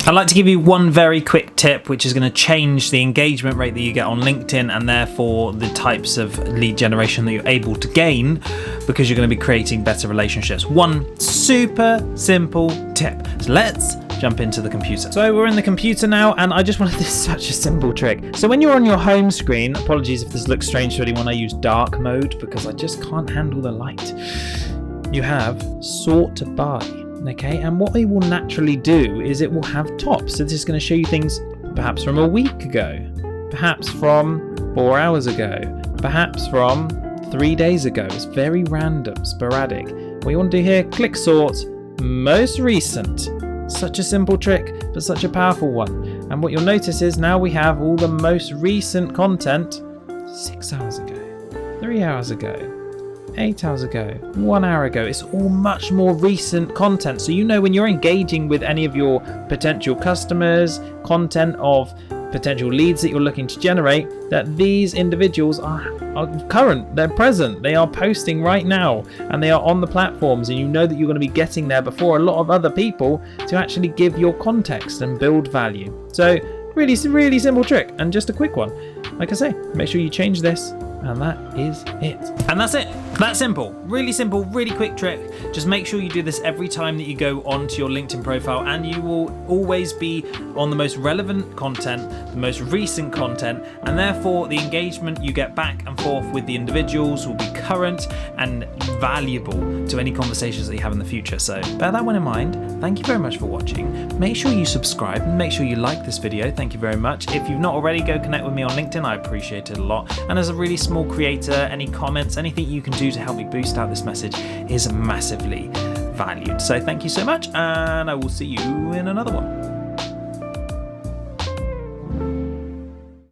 I'd like to give you one very quick tip which is going to change the engagement rate that you get on LinkedIn and therefore the types of lead generation that you're able to gain because you're going to be creating better relationships. One super simple tip. So let's jump into the computer. So we're in the computer now and I just wanted this such a simple trick. So when you're on your home screen, apologies if this looks strange to anyone, I use dark mode because I just can't handle the light. You have sort by. Okay, and what it will naturally do is it will have tops. So this is going to show you things perhaps from a week ago, perhaps from 4 hours ago, perhaps from 3 days ago. It's very random, sporadic. What you want to do here, click sort, most recent. Such a simple trick, but such a powerful one. And what you'll notice is now we have all the most recent content 6 hours ago, 3 hours ago, 8 hours ago, 1 hour ago. It's all much more recent content. So you know when you're engaging with any of your potential customers, content of potential leads that you're looking to generate, that these individuals are current, they're present, they are posting right now, and they are on the platforms, and you know that you're going to be getting there before a lot of other people to actually give your context and build value. So really simple trick, and just a quick one. Like I say, make sure you change this. And that is it. And that's it. That simple, really quick trick. Just make sure you do this every time that you go onto your LinkedIn profile and you will always be on the most relevant content, the most recent content, and therefore the engagement you get back and forth with the individuals will be current and valuable to any conversations that you have in the future. So bear that one in mind. Thank you very much for watching. Make sure you subscribe and make sure you like this video. Thank you very much. If you've not already, go connect with me on LinkedIn. I appreciate it a lot. And as a really small creator, any comments, anything you can do to help me boost out this message is massively valued. So thank you so much, and I will see you in another one.